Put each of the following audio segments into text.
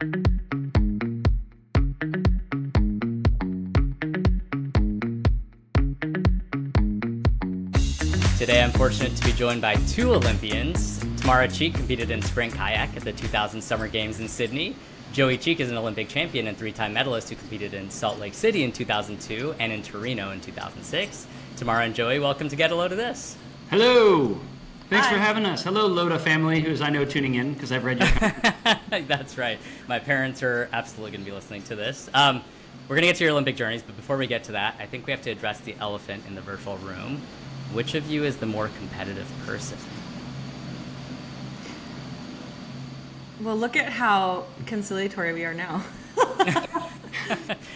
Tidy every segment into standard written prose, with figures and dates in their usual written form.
Today I'm fortunate to be joined by two Olympians. Tamara Cheek competed in sprint kayak at the 2000 Summer Games in Sydney. Joey Cheek is an Olympic champion and three-time medalist who competed in Salt Lake City in 2002 and in Torino in 2006. Tamara and Joey, welcome to Get A Lodha This. Hello. Thanks Hi. for having us. Hello, Lodha family, who's I know tuning in because I've read your comments. That's right. My parents are absolutely going to be listening to this. We're going to get to your Olympic journeys, but before we get to that, I think we have to address the elephant in the virtual room. Which of you is the more competitive person? Well, look at how conciliatory we are now.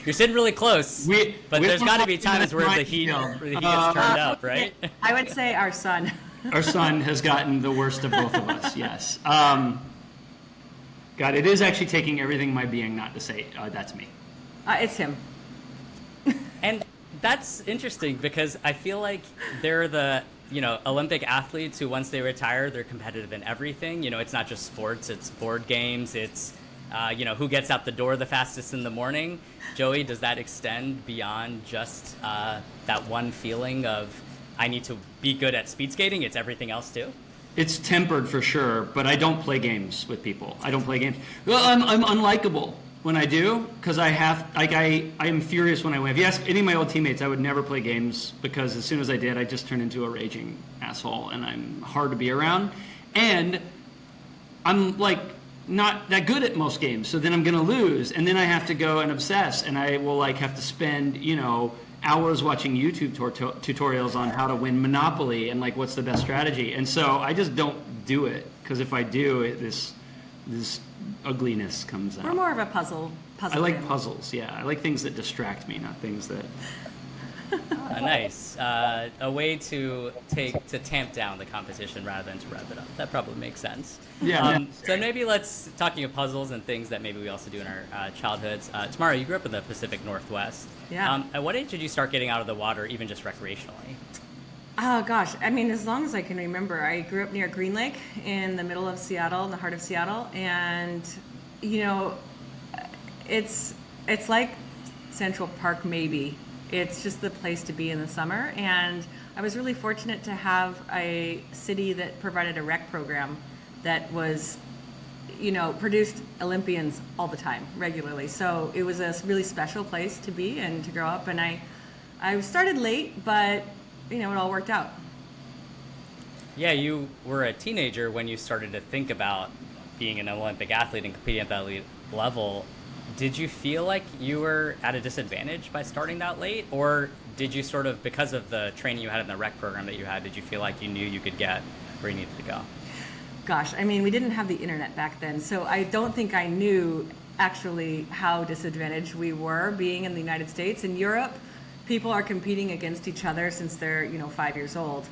You're sitting really close, but there's got to be times where the heat gets turned up, right? I would say our son. Our son has gotten the worst of both of us, yes. God, it is actually taking everything in my being not to say, that's me. It's him. And that's interesting because I feel like they're the, Olympic athletes who once they retire, they're competitive in everything. It's not just sports, it's board games, it's, who gets out the door the fastest in the morning. Joey, does that extend beyond just that one feeling of, I need to be good at speed skating? It's everything else too? It's tempered for sure, but I don't play games with people. I don't play games. Well, I'm unlikable when I do, because I am furious when I win. If you ask any of my old teammates, I would never play games because as soon as I did, I just turned into a raging asshole, and I'm hard to be around. And I'm like not that good at most games, so then I'm gonna lose, and then I have to go and obsess, and I will like have to spend hours watching YouTube tutorials on how to win Monopoly and like what's the best strategy. And so I just don't do it, because if I do, this ugliness comes out. We're more of a puzzle I like fan. puzzles, yeah. I like things that distract me, not things that... Nice. A way to tamp down the competition rather than to rev it up. That probably makes sense. Yeah. So maybe talking of puzzles and things that maybe we also do in our childhoods. Tamara, you grew up in the Pacific Northwest. Yeah. At what age did you start getting out of the water, even just recreationally? Oh gosh, I mean, as long as I can remember, I grew up near Green Lake in the middle of Seattle, in the heart of Seattle, and it's like Central Park maybe. It's just the place to be in the summer, and I was really fortunate to have a city that provided a rec program that was, produced Olympians all the time, regularly. So it was a really special place to be and to grow up, and I started late, but it all worked out. Yeah, you were a teenager when you started to think about being an Olympic athlete and competing at that elite level. Did you feel like you were at a disadvantage by starting that late? Or did you sort of, because of the training you had in the rec program that you had, did you feel like you knew you could get where you needed to go? Gosh, I mean, we didn't have the internet back then, so I don't think I knew actually how disadvantaged we were being in the United States. In Europe, people are competing against each other since they're 5 years old,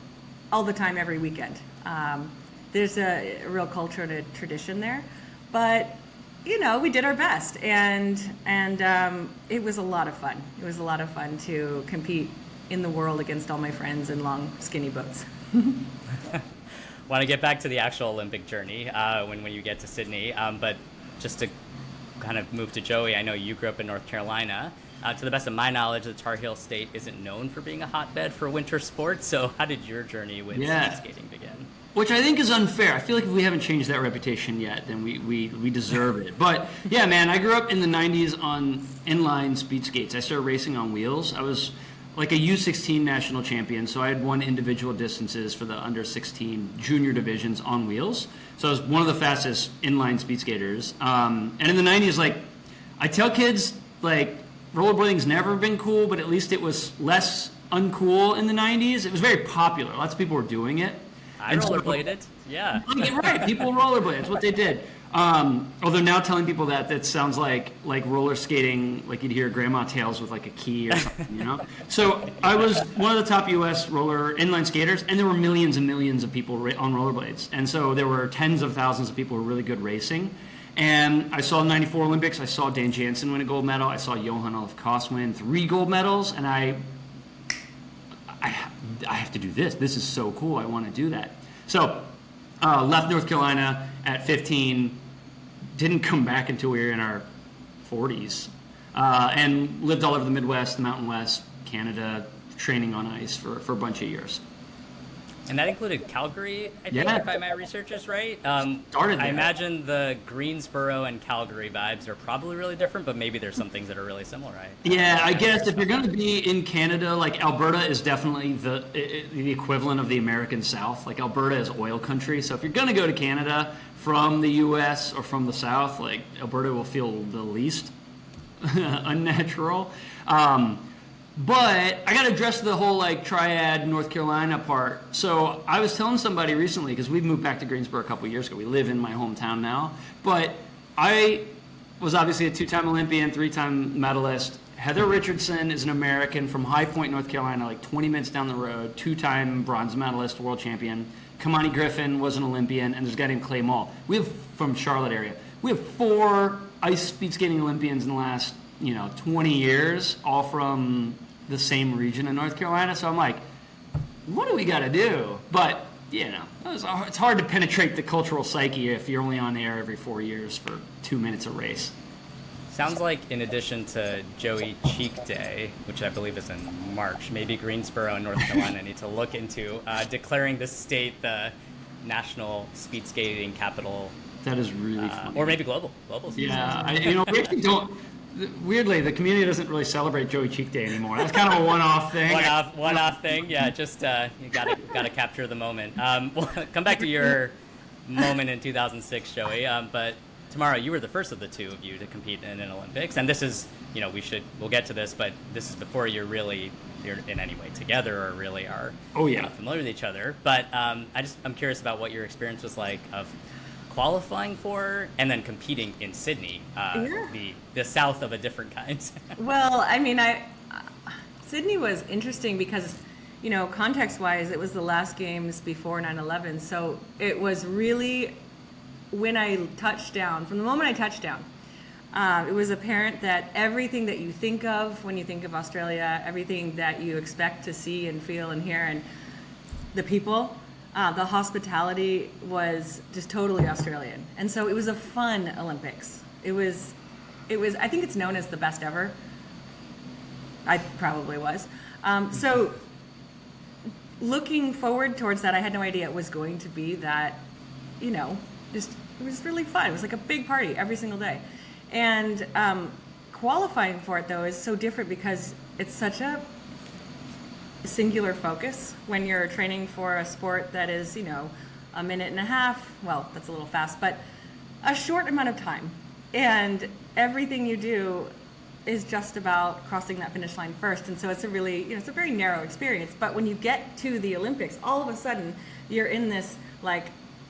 all the time, every weekend. There's a real culture and a tradition there, but we did our best, and it was a lot of fun. It was a lot of fun to compete in the world against all my friends in long, skinny boats. Want to get back to the actual Olympic journey when you get to Sydney, but just to kind of move to Joey, I know you grew up in North Carolina. To the best of my knowledge, the Tar Heel State isn't known for being a hotbed for winter sports, so how did your journey with speed skating begin? Which I think is unfair. I feel like if we haven't changed that reputation yet, then we deserve it. But yeah, man, I grew up in the 90s on inline speed skates. I started racing on wheels. I was like a U16 national champion, so I had won individual distances for the under 16 junior divisions on wheels. So I was one of the fastest inline speed skaters. And in the 90s, like, I tell kids, like, rollerblading's never been cool, but at least it was less uncool in the 90s. It was very popular. Lots of people were doing it. I rollerbladed, yeah. Right, people rollerblade. That's what they did. Although now telling people that sounds like roller skating, like you'd hear grandma tales with like a key or something, So I was one of the top U.S. roller inline skaters, and there were millions and millions of people on rollerblades. And so there were tens of thousands of people who were really good racing. And I saw the 94 Olympics. I saw Dan Jansen win a gold medal. I saw Johan Olaf Koss win 3 gold medals. And I have to do this. This is so cool. I want to do that. So left North Carolina at 15, didn't come back until we were in our 40s, and lived all over the Midwest, the Mountain West, Canada, training on ice for a bunch of years. And that included Calgary, I think, Yeah. if my research is right. Started I there. imagine the Greensboro and Calgary vibes are probably really different, but maybe there's some things that are really similar, right? Yeah, I guess if you're going to be in Canada, like Alberta is definitely the equivalent of the American South. Like Alberta is oil country, so if you're going to go to Canada from the U.S. or from the South, like Alberta will feel the least unnatural. But I got to address the whole like triad North Carolina part. So I was telling somebody recently, because we moved back to Greensboro a couple years ago. We live in my hometown now. But I was obviously a 2-time Olympian, 3-time medalist. Heather Richardson is an American from High Point, North Carolina, like 20 minutes down the road, 2-time bronze medalist, world champion. Kamani Griffin was an Olympian, and there's a guy named Clay Mall. We have, from Charlotte area, we have 4 ice speed skating Olympians in the last 20 years, all from the same region in North Carolina. So I'm like, what do we got to do? But, it's hard to penetrate the cultural psyche if you're only on air every 4 years for 2 minutes a race. Sounds like in addition to Joey Cheek Day, which I believe is in March, maybe Greensboro and North Carolina need to look into declaring this state the national speed skating capital. That is really funny. Or maybe global speed Yeah, we actually don't. Weirdly, the community doesn't really celebrate Joey Cheek Day anymore. That's kind of a one-off thing. One-off thing. Yeah, just you gotta capture the moment. We'll come back to your moment in 2006, Joey. But Tamara, you were the first of the two of you to compete in an Olympics, and this is, we'll get to this, but this is before you're in any way together or really are familiar with each other. But I'm curious about what your experience was like of qualifying for and then competing in Sydney, the south of a different kind. Well, I mean, Sydney was interesting because, context-wise, it was the last games before 9/11. So it was really when I touched down, from the moment I touched down, it was apparent that everything that you think of when you think of Australia, everything that you expect to see and feel and hear, and the people, the hospitality was just totally Australian. And so it was a fun Olympics. It was, I think it's known as the best ever. I probably was. So looking forward towards that, I had no idea it was going to be that, it was really fun. It was like a big party every single day. And qualifying for it, though, is so different because it's such a singular focus when you're training for a sport that is, a minute and a half. Well, that's a little fast, but a short amount of time. And everything you do is just about crossing that finish line first. And so it's a really, it's a very narrow experience. But when you get to the Olympics, all of a sudden you're in this,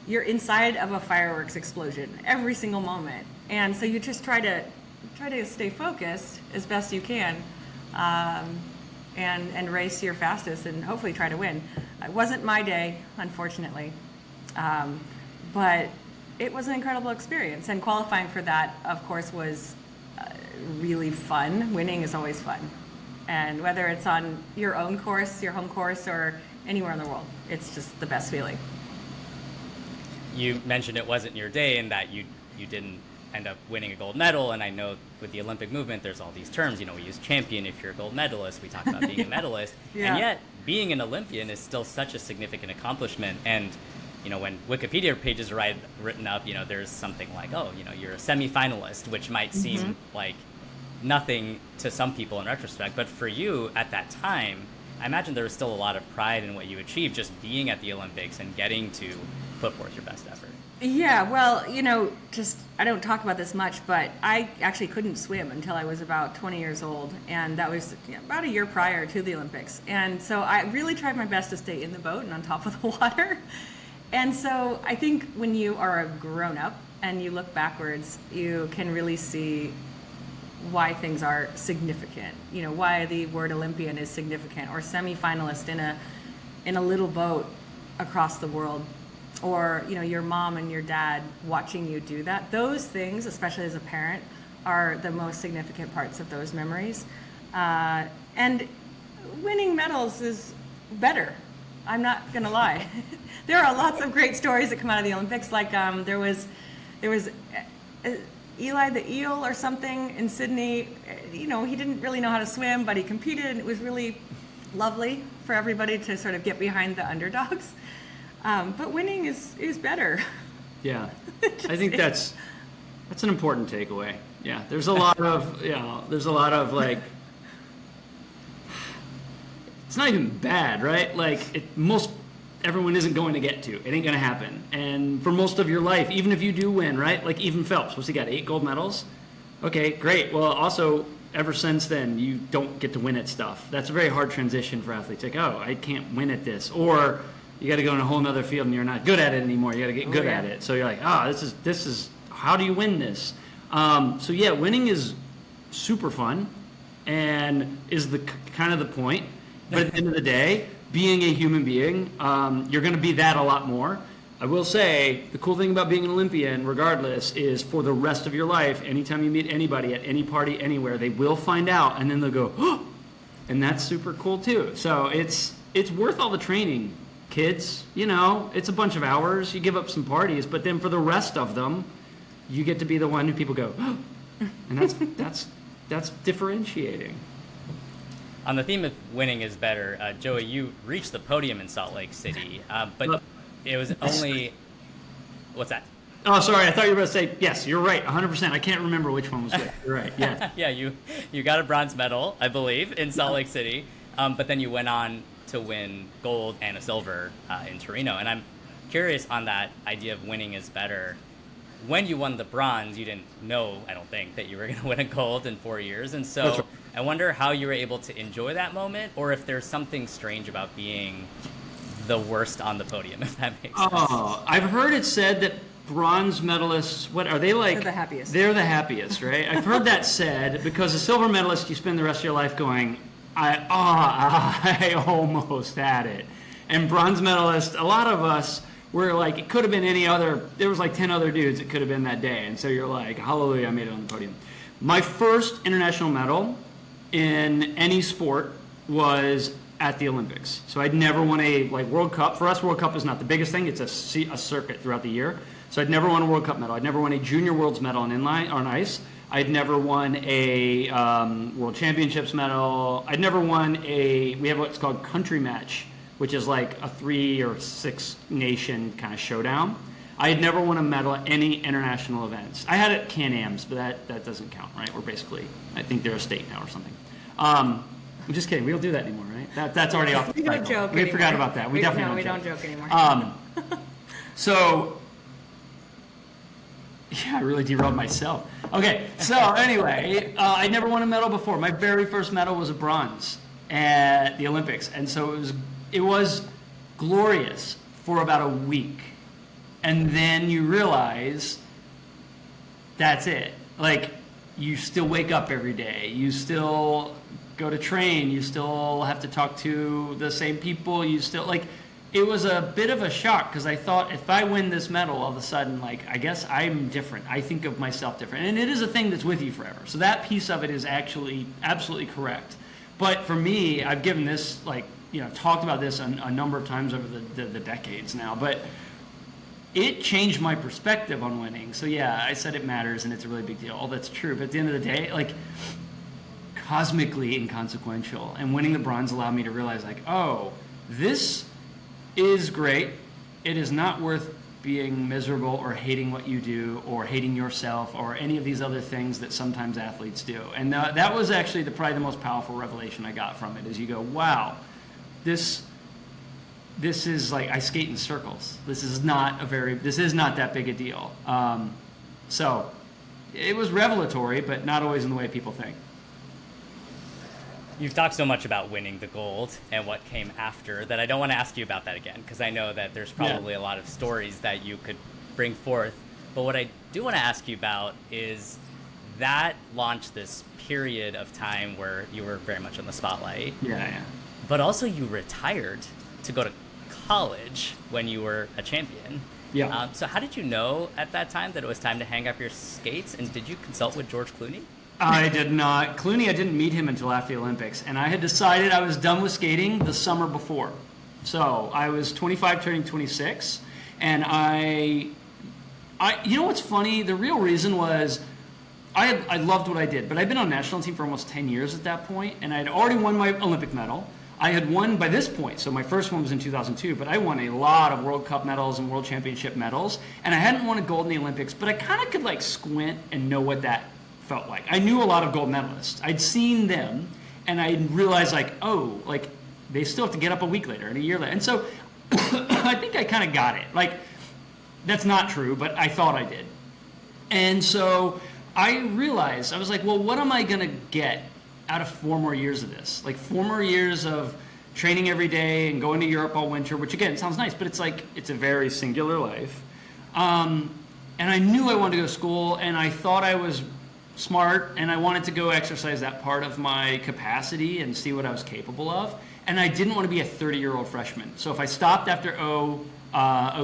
you're inside of a fireworks explosion every single moment. And so you just try to stay focused as best you can. And race your fastest and hopefully try to win. It wasn't my day, unfortunately, but it was an incredible experience. And qualifying for that, of course, was really fun. Winning is always fun. And whether it's on your own course, your home course, or anywhere in the world, it's just the best feeling. You mentioned it wasn't your day and that you didn't end up winning a gold medal, and I know with the Olympic movement there's all these terms, we use champion if you're a gold medalist, we talk about being a medalist, and yet being an Olympian is still such a significant accomplishment. And when Wikipedia pages are written up, there's something like, you're a semi-finalist, which might seem like nothing to some people in retrospect, but for you at that time, I imagine there was still a lot of pride in what you achieved just being at the Olympics and getting to put forth your best effort. Yeah, well, I don't talk about this much, but I actually couldn't swim until I was about 20 years old, and that was about a year prior to the Olympics. And so I really tried my best to stay in the boat and on top of the water. And so I think when you are a grown-up and you look backwards, you can really see why things are significant. Why the word Olympian is significant, or semi-finalist in a little boat across the world. Or, your mom and your dad watching you do that. Those things, especially as a parent, are the most significant parts of those memories. And winning medals is better. I'm not going to lie. There are lots of great stories that come out of the Olympics. Like there was Eli the Eel or something in Sydney. You know, he didn't really know how to swim, but he competed, and it was really lovely for everybody to sort of get behind the underdogs. But winning is better. Yeah, I think that's an important takeaway. Yeah, there's a lot of like, it's not even bad, right? Like everyone isn't going to get to. It ain't going to happen. And for most of your life, even if you do win, right? Like even Phelps, what's he got? 8 gold medals? Okay, great. Well, also, ever since then, you don't get to win at stuff. That's a very hard transition for athletes. Like, oh, I can't win at this. Or you got to go in a whole other field and you're not good at it anymore. You got to get good at it. So you're like, this is, how do you win this? So yeah, winning is super fun and is the kind of the point. But at the end of the day, being a human being, you're going to be that a lot more. I will say, the cool thing about being an Olympian, regardless, is for the rest of your life, anytime you meet anybody at any party, anywhere, they will find out, and then they'll go, oh! And that's super cool, too. So it's worth all the training, kids. You know, it's a bunch of hours. You give up some parties, but then for the rest of them, you get to be the one who people go, oh! And that's differentiating. On the theme of winning is better, Joey, you reached the podium in Salt Lake City, but it was only... What's that? Oh, sorry. I thought you were going to say, yes, you're right, 100%. I can't remember which one was which. You're right, yeah. Yeah, you got a bronze medal, I believe, in Salt Lake City, but then you went on to win gold and a silver in Torino. And I'm curious on that idea of winning is better. When you won the bronze, you didn't know, I don't think, that you were going to win a gold in 4 years. And so right. I wonder how you were able to enjoy that moment, or if there's something strange about being the worst on the podium, if that makes sense. Oh, I've heard it said that bronze medalists, what are they like? They're the happiest. They're the happiest, right? I've heard that said because a silver medalist, you spend the rest of your life going, I almost had it. And bronze medalist, a lot of us were like, it could have been any other, there was like 10 other dudes it could have been that day. And so you're like, hallelujah, I made it on the podium. My first international medal in any sport was at the Olympics. So I'd never won a World Cup. For us, World Cup is not the biggest thing. It's a circuit throughout the year. So I'd never won a World Cup medal. I'd never won a Junior Worlds medal on inline on ice. I'd never won a World Championships medal. I'd never won we have what's called country match, which is like a 3 or 6 nation kind of showdown. I had never won a medal at any international events. I had it at Can-Ams, but that doesn't count, right? We're basically, I think they're a state now or something. I'm just kidding. We don't do that anymore, right? That's already off the cycle. We don't joke We anymore. forgot about that. We definitely don't joke anymore. So, yeah, I really derailed myself. Okay, so anyway, I never won a medal before. My very first medal was a bronze at the Olympics, and so it was glorious for about a week, and then you realize that's it. Like, you still wake up every day. You still go to train. You still have to talk to the same people. You still, like, it was a bit of a shock because I thought if I win this medal, all of a sudden, like, I guess I'm different. I think of myself different. And it is a thing that's with you forever. So that piece of it is actually absolutely correct. But for me, I've given this, like, I've talked about this a number of times over the decades now. But it changed my perspective on winning. So yeah, I said it matters and it's a really big deal. All that's true. But at the end of the day, like, cosmically inconsequential. And winning the bronze allowed me to realize, like, oh, this is great. It is not worth being miserable or hating what you do or hating yourself or any of these other things that sometimes athletes do. And that was actually probably the most powerful revelation I got from it, is you go, wow, this is like I skate in circles. This is not that big a deal. So it was revelatory, but not always in the way people think. You've talked so much about winning the gold and what came after that I don't want to ask you about that again, because I know that there's probably a lot of stories that you could bring forth. But what I do want to ask you about is that launched this period of time where you were very much in the spotlight. Yeah. But also you retired to go to college when you were a champion. Yeah. So how did you know at that time that it was time to hang up your skates? And did you consult with George Clooney? I did not. Clooney, I didn't meet him until after the Olympics. And I had decided I was done with skating the summer before. So I was 25 turning 26. And I You know what's funny? The real reason was I loved what I did, but I'd been on the national team for almost 10 years at that point, and I'd already won my Olympic medal. I had won by this point, so my first one was in 2002, but I won a lot of World Cup medals and World Championship medals, and I hadn't won a gold in the Olympics, but I kind of could like squint and know what that felt like. I knew a lot of gold medalists. I'd seen them, and I realized like, oh, like they still have to get up a week later and a year later. And so I think I kind of got it. Like, that's not true, but I thought I did. And so I realized, I was like, well, what am I going to get out of 4 more years of this? Like 4 more years of training every day and going to Europe all winter, which again, sounds nice, but it's like, it's a very singular life. And I knew I wanted to go to school, and I thought I was smart, and I wanted to go exercise that part of my capacity and see what I was capable of. And I didn't want to be a 30-year-old freshman. So if I stopped after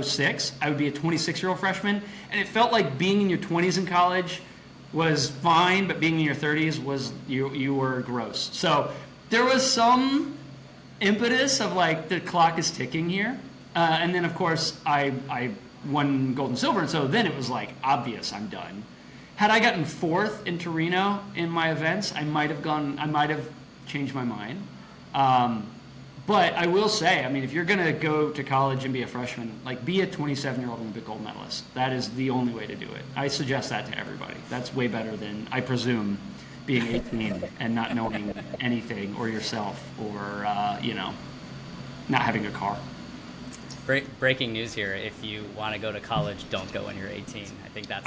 06, I would be a 26-year-old freshman. And it felt like being in your 20s in college was fine, but being in your 30s was, you were gross. So there was some impetus of like, the clock is ticking here. And then of course I won gold and silver. And so then it was like obvious I'm done. Had I gotten 4th in Torino in my events, I might have changed my mind. But I will say, I mean, if you're going to go to college and be a freshman, like be a 27-year-old Olympic gold medalist. That is the only way to do it. I suggest that to everybody. That's way better than, I presume, being 18 and not knowing anything or yourself or, not having a car. Breaking news here. If you want to go to college, don't go when you're 18. I think that's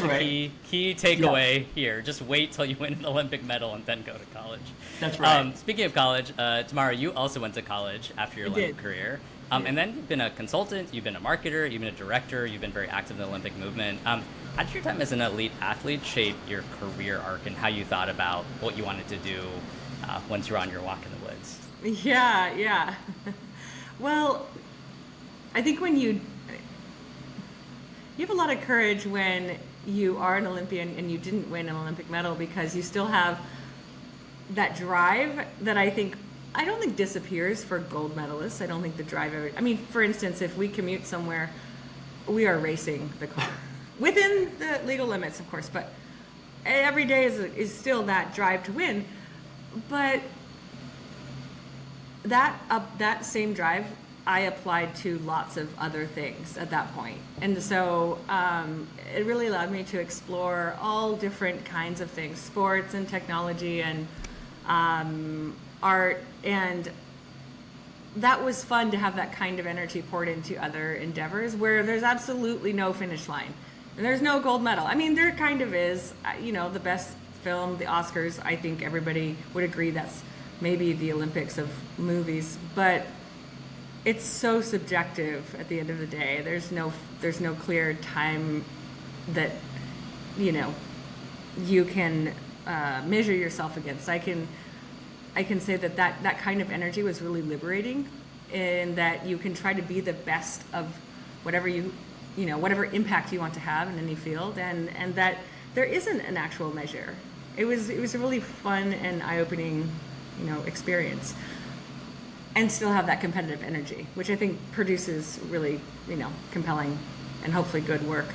right. the key takeaway here. Just wait till you win an Olympic medal and then go to college. That's right. Speaking of college, Tamara, you also went to college after your Olympic career. And then you've been a consultant, you've been a marketer, you've been a director, you've been very active in the Olympic movement. How did your time as an elite athlete shape your career arc and how you thought about what you wanted to do once you were on your walk in the woods? Yeah. Well, I think when you have a lot of courage when you are an Olympian and you didn't win an Olympic medal, because you still have that drive that I don't think disappears for gold medalists. I don't think the drive I mean, for instance, if we commute somewhere, we are racing the car within the legal limits, of course, but every day is still that drive to win. But that same drive I applied to lots of other things at that point. And so it really allowed me to explore all different kinds of things, sports and technology and art. And that was fun to have that kind of energy poured into other endeavors where there's absolutely no finish line. And there's no gold medal. I mean, there kind of is, the best film, the Oscars, I think everybody would agree that's maybe the Olympics of movies, but it's so subjective at the end of the day. There's no clear time that you can measure yourself against. I can say that kind of energy was really liberating, in that you can try to be the best of whatever whatever impact you want to have in any field, and that there isn't an actual measure. It was a really fun and eye-opening experience. And still have that competitive energy, which I think produces really, compelling and hopefully good work.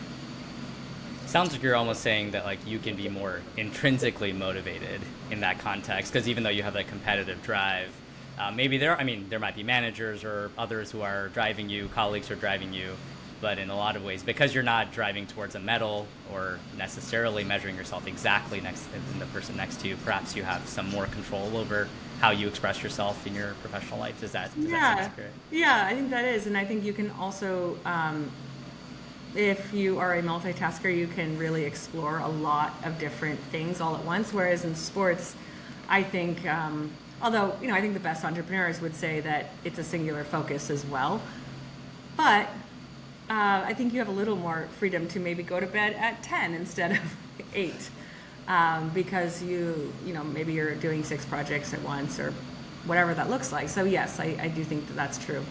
Sounds like you're almost saying that like you can be more intrinsically motivated in that context, because even though you have that competitive drive, maybe there might be managers or others who are driving you, colleagues who are driving you, but in a lot of ways, because you're not driving towards a medal or necessarily measuring yourself exactly next to the person next to you, perhaps you have some more control over how you express yourself in your professional life. Does that sound accurate? Yeah, I think that is. And I think you can also, if you are a multitasker, you can really explore a lot of different things all at once. Whereas in sports, I think, although, I think the best entrepreneurs would say that it's a singular focus as well. But I think you have a little more freedom to maybe go to bed at 10 instead of 8. Because maybe you're doing 6 projects at once or whatever that looks like. So yes, I do think that's true.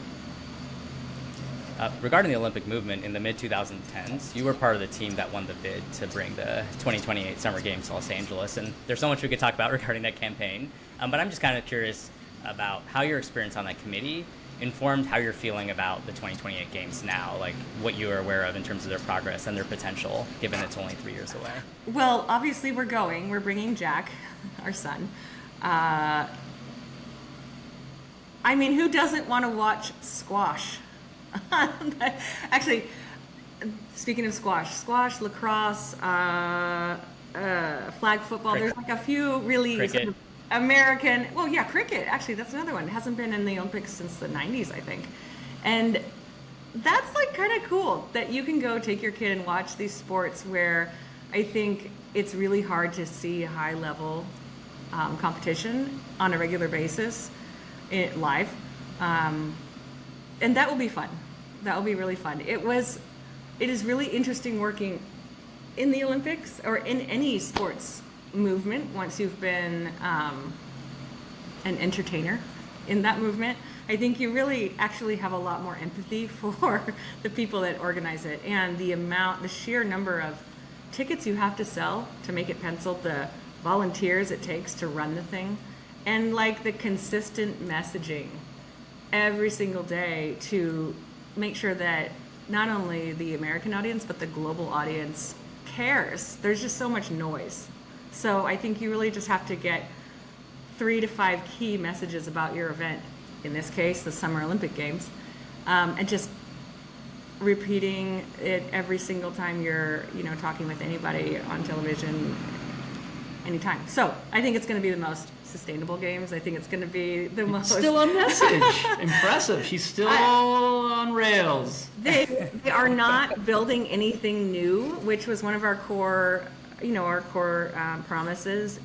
Regarding the Olympic movement in the mid-2010s, you were part of the team that won the bid to bring the 2028 Summer Games to Los Angeles. And there's so much we could talk about regarding that campaign. But I'm just kind of curious about how your experience on that committee informed how you're feeling about the 2028 games now, like what you are aware of in terms of their progress and their potential, given it's only 3 years away? Well, obviously we're bringing Jack, our son. I mean, who doesn't want to watch squash? Actually, speaking of squash, lacrosse, flag football, Cricket. there's like a few really Cricket. sort of American, well, yeah, cricket, actually, that's another one. It hasn't been in the Olympics since the 90s, I think. And that's like kind of cool that you can go take your kid and watch these sports where I think it's really hard to see high level competition on a regular basis live. And that will be fun. That will be really fun. It is really interesting working in the Olympics or in any sports movement once you've been an entertainer in that movement. I think you really actually have a lot more empathy for the people that organize it and the sheer number of tickets you have to sell to make it penciled, the volunteers it takes to run the thing, and like the consistent messaging every single day to make sure that not only the American audience but the global audience cares. There's just so much noise. So I think you really just have to get 3 to 5 key messages about your event, in this case, the Summer Olympic Games, and just repeating it every single time you're, talking with anybody on television, anytime. So I think it's going to be the most sustainable games. I think it's going to be the most... Still a message. Impressive. She's still on rails. They are not building anything new, which was one of our core promises.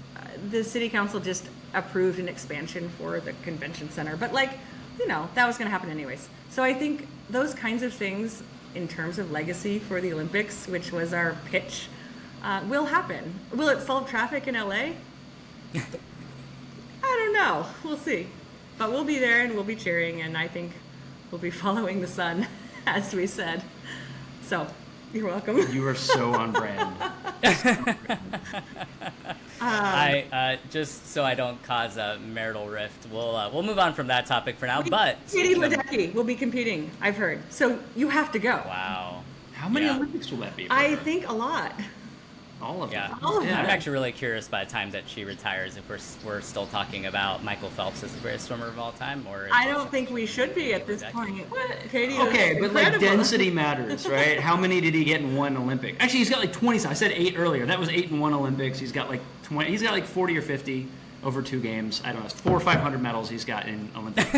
The city council just approved an expansion for the convention center, but that was going to happen anyways. So I think those kinds of things in terms of legacy for the Olympics, which was our pitch, will happen. Will it solve traffic in LA? I don't know. We'll see. But we'll be there and we'll be cheering, and I think we'll be following the sun, as we said. So, you're welcome. You are so on brand. I just so I don't cause a marital rift, we'll move on from that topic for now. But Katie Ledecky will be competing, I've heard. So you have to go. wow, How many Yeah. Olympics will that be? for I her? think a lot. All of yeah. them. All of Yeah. I'm actually really curious by the time that she retires if we're still talking about Michael Phelps as the greatest swimmer of all time, or I don't think we should be at this point. Katie is Okay, but like incredible. density matters, right? How many did he get in one Olympic? Actually, he's got like 20. I said 8 earlier. That was 8 in one Olympics. He's got like 20. He's got like 40 or 50 over 2 games. I don't know. It's 400 or 500 medals he's got in Olympics.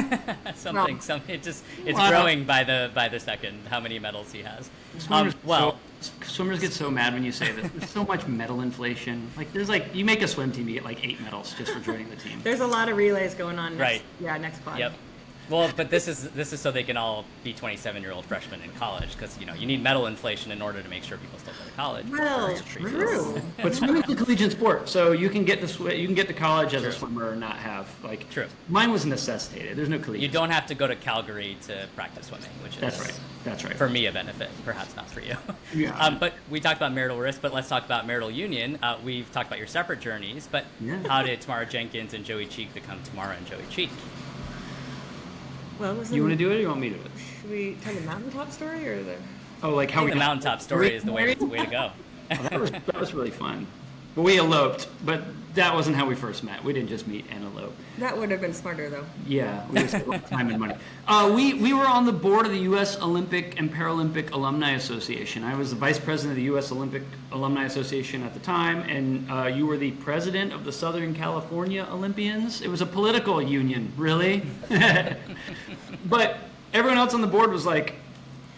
something. It's Well, growing by the second. How many medals he has? Swimmers get so mad when you say this. There's so much medal inflation. Like you make a swim team, you get like 8 medals just for joining the team. There's a lot of relays going on. Right. Next pod. Yep. Well, but this is so they can all be 27-year-old freshmen in college, because you need medal inflation in order to make sure people still go to college. Well, It's true. true. But swimming's a collegiate sport, so you can get to college as a swimmer and not have like. True. Mine was necessitated. There's no collegiate. You don't have to go to Calgary to practice swimming, which is That's right. for me a benefit, perhaps not for you. Yeah. But we talked about marital risk, but let's talk about marital union. We've talked about your separate journeys, but Yeah. how did Tamara Jenkins and Joey Cheek become Tamara and Joey Cheek? Well, You want to do it, or you want me to do it? Should we tell the mountaintop story or the? Oh, like I how think we the got- mountaintop story is the way to go. Oh, that was really fun. Well, we eloped, but that wasn't how we first met. We didn't just meet and elope. That would have been smarter, though. Yeah, we just had time and money. We were on the board of the U.S. Olympic and Paralympic Alumni Association. I was the vice president of the U.S. Olympic Alumni Association at the time, and you were the president of the Southern California Olympians. It was a political union, really. But everyone else on the board was like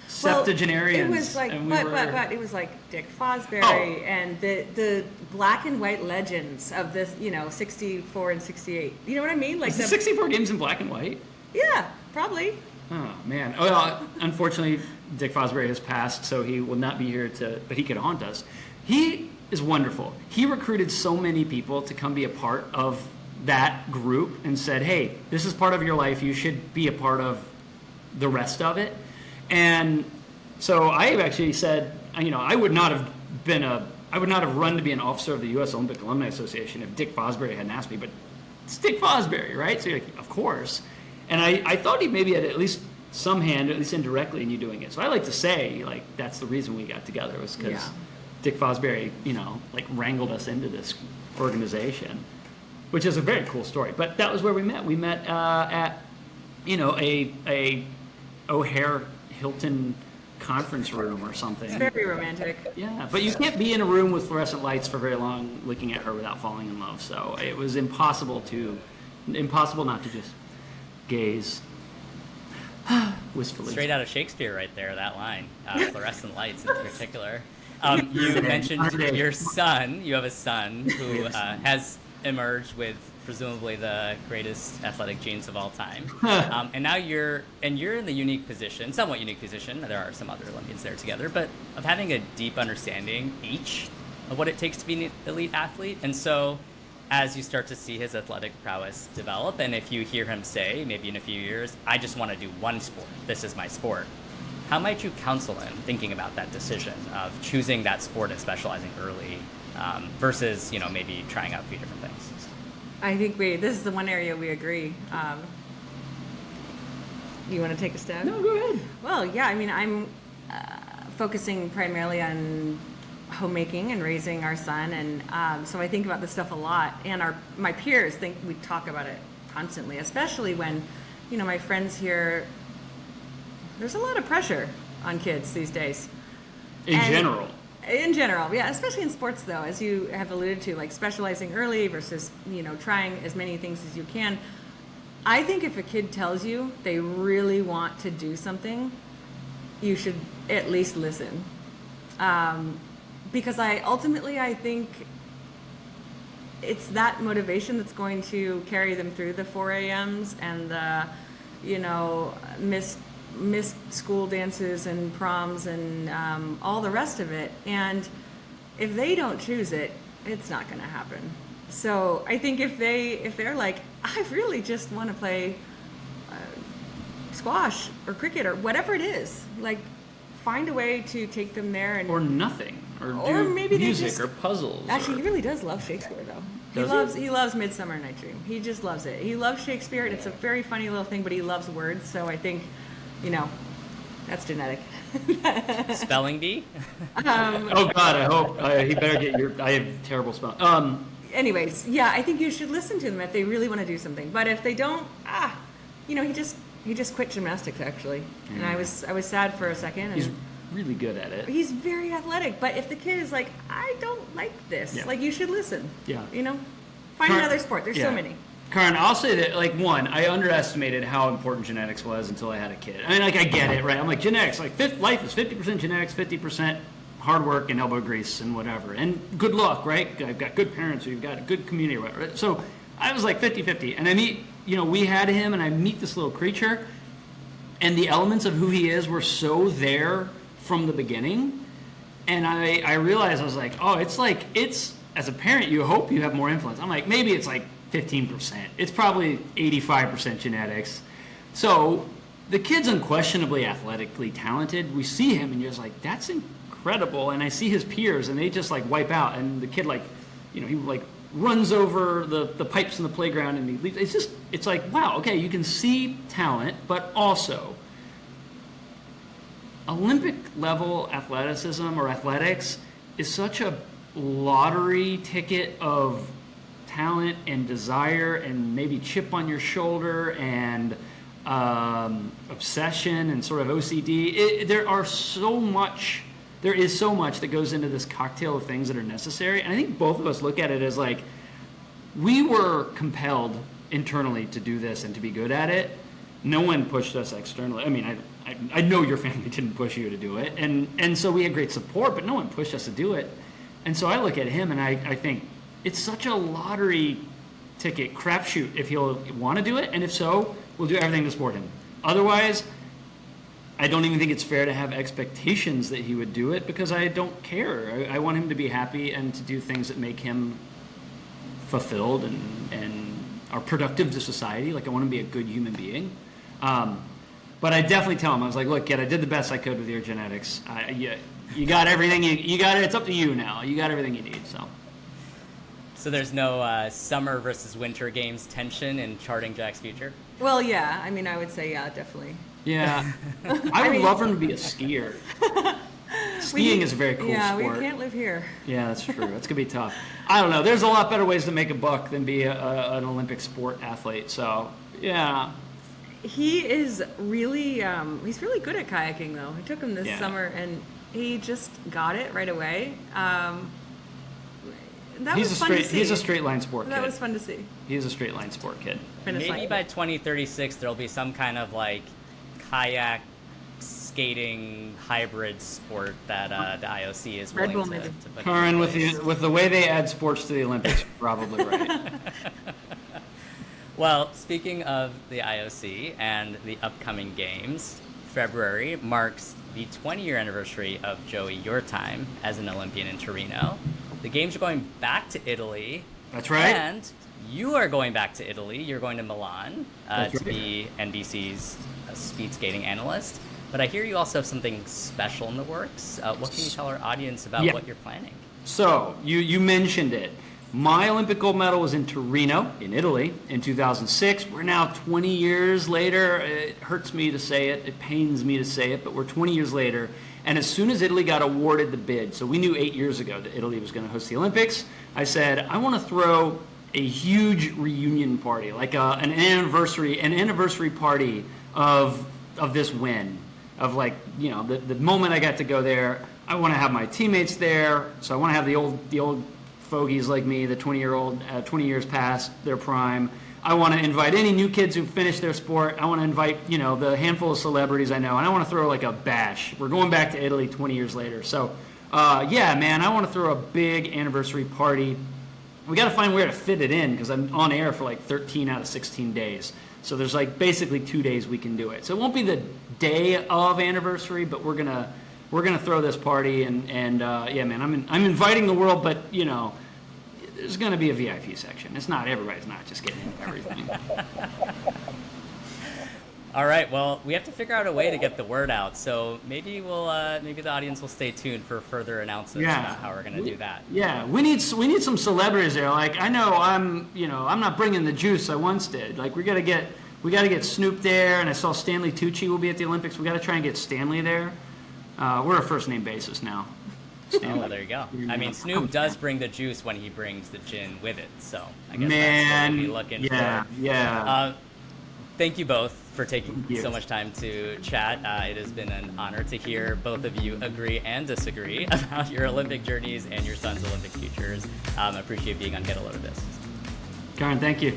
septuagenarians. It was like, and but it was like Dick Fosbury Oh. and the black and white legends of this, 64 and 68. You know what I mean? Like Was it 64 games in black and white? Yeah, probably. Oh man! Well, unfortunately, Dick Fosbury has passed, so he will not be here but he could haunt us. He is wonderful. He recruited so many people to come be a part of that group and said, "Hey, this is part of your life. You should be a part of the rest of it." And so I actually said, I would not have run to be an officer of the U.S. Olympic Alumni Association if Dick Fosbury hadn't asked me. But it's Dick Fosbury, right? So you're like, of course. And I thought he maybe had at least some hand, at least indirectly, in you doing it. So I like to say, like, that's the reason we got together, was because Dick Fosbury, like, wrangled us into this organization, which is a very cool story. But that was where we met. We met at, a O'Hare Hilton conference room or something. It's very romantic. Yeah, but you can't be in a room with fluorescent lights for very long looking at her without falling in love. So it was impossible not to just gaze wistfully. Straight out of Shakespeare right there, that line. Fluorescent lights in particular. You mentioned your son. You have a son who has emerged with presumably the greatest athletic genes of all time. And now you're in the unique position, somewhat unique position, there are some other Olympians there together, but of having a deep understanding each of what it takes to be an elite athlete. And so as you start to see his athletic prowess develop, and if you hear him say, maybe in a few years, I just want to do one sport, this is my sport, how might you counsel him thinking about that decision of choosing that sport and specializing early versus, maybe trying out a few different things? I think this is the one area we agree. You want to take a stab? No, go ahead. Well, yeah, I mean, I'm focusing primarily on homemaking and raising our son, and so I think about this stuff a lot. And my peers think we talk about it constantly, especially when, my friends here. There's a lot of pressure on kids these days. In general, yeah, especially in sports, though, as you have alluded to, like specializing early versus, trying as many things as you can. I think if a kid tells you they really want to do something, you should at least listen. Because I think it's that motivation that's going to carry them through the 4 a.m.s and the, missed school dances and proms and all the rest of it. And if they don't choose it, it's not going to happen. So I think if they're like, I really just want to play squash or cricket or whatever it is, like, find a way to take them there. And or nothing, or maybe music or puzzles. Actually, he really does love Shakespeare, though. He loves Midsummer Night's Dream. He just loves it. He loves Shakespeare. It's a very funny little thing, but he loves words. So I think, that's genetic. Spelling bee? Oh God, I hope he better get I have terrible spelling. Anyways, yeah, I think you should listen to them if they really want to do something. But if they don't, he just quit gymnastics, actually, and I was sad for a second. And he's really good at it. He's very athletic, but if the kid is like, I don't like this, like, you should listen. Yeah. Find another sport. There's so many. Karan, I'll say that, like, one, I underestimated how important genetics was until I had a kid. I mean, like, I get it, right? I'm like, genetics, like, life is 50% genetics, 50% hard work and elbow grease and whatever. And good luck, right? I've got good parents, or you've got a good community, or whatever. So I was like 50-50. And I meet, we had him, and I meet this little creature, and the elements of who he is were so there from the beginning. And I realized, I was like, it's as a parent, you hope you have more influence. I'm like, maybe it's like 15%. It's probably 85% genetics. So the kid's unquestionably athletically talented. We see him, and you're just like, that's incredible. And I see his peers, and they just like wipe out. And the kid, like, he like runs over the pipes in the playground, and he leaves. It's like, wow, okay, you can see talent, but also Olympic level athleticism or athletics is such a lottery ticket of talent and desire and maybe chip on your shoulder and obsession and sort of OCD. There is so much that goes into this cocktail of things that are necessary. And I think both of us look at it as like, we were compelled internally to do this and to be good at it. No one pushed us externally. I mean, I know your family didn't push you to do it. And so we had great support, but no one pushed us to do it. And so I look at him and I think, it's such a lottery ticket crapshoot if he'll want to do it, and if so, we'll do everything to support him. Otherwise, I don't even think it's fair to have expectations that he would do it, because I don't care. I want him to be happy and to do things that make him fulfilled and are productive to society. Like, I want him to be a good human being. But I definitely tell him, I was like, look, kid, I did the best I could with your genetics. You got everything. You got it. It's up to you now. You got everything you need. So. So there's no summer versus winter games tension in charting Jack's future? Well, yeah. I mean, I would say, yeah, definitely. Yeah. I would love him to be a skier. Skiing is a very cool yeah, sport. we can't live here. Yeah, that's true. That's going to be tough. I don't know. There's a lot better ways to make a buck than be an Olympic sport athlete. So, yeah. He is really, he's really good at kayaking, though. I took him this Yeah. summer, and he just got it right away. That He's was a fun to straight. see. He's a straight line sport kid. That was fun to see. He's a straight line sport kid. Finish Maybe line. by 2036 there'll be some kind of like kayak skating hybrid sport that the IOC is Red willing Bull, maybe. to put Karin, in with place. the way they add sports to the Olympics, you're probably right. Well, speaking of the IOC and the upcoming games, February marks the 20-year anniversary of Joey, your time as an Olympian in Torino. The games are going back to Italy. That's right. And you are going back to Italy. You're going to Milan That's to right. be NBC's speed skating analyst. But I hear you also have something special in the works. What can you tell our audience about Yeah. what you're planning? So, you mentioned it. My Olympic gold medal was in Torino, in Italy, in 2006. We're now 20 years later. It hurts me to say it. It pains me to say it, but we're 20 years later. And as soon as Italy got awarded the bid, so we knew 8 years ago that Italy was going to host the Olympics, I said, I want to throw a huge reunion party, like an anniversary party of this win, of like, you know, the moment I got to go there. I want to have my teammates there, so I want to have the old fogies like me, the 20 years past their prime. I want to invite any new kids who finished their sport. I want to invite, you know, the handful of celebrities I know, and I want to throw like a bash. We're going back to Italy 20 years later. So, yeah, man, I want to throw a big anniversary party. We got to find where to fit it in because I'm on air for like 13 out of 16 days. So there's like basically 2 days we can do it. So it won't be the day of anniversary, but we're gonna throw this party and yeah, man, I'm inviting the world, but you know, there's gonna be a VIP section. It's not everybody's not just getting everything. All right. Well, we have to figure out a way to get the word out. So maybe maybe the audience will stay tuned for further announcements about how we're going to do that. Yeah, we need some celebrities there. Like I know I'm not bringing the juice I once did. Like we got to get Snoop there, and I saw Stanley Tucci will be at the Olympics. We got to try and get Stanley there. We're a first name basis now. Oh, well, there you go. I mean, Snoop does bring the juice when he brings the gin with it. So I guess that's what we'll be looking for. Yeah. Thank you both for taking Thank you. so much time to chat. It has been an honor to hear both of you agree and disagree about your Olympic journeys and your son's Olympic futures. I appreciate being on Get A Lodha This. Karen, thank you.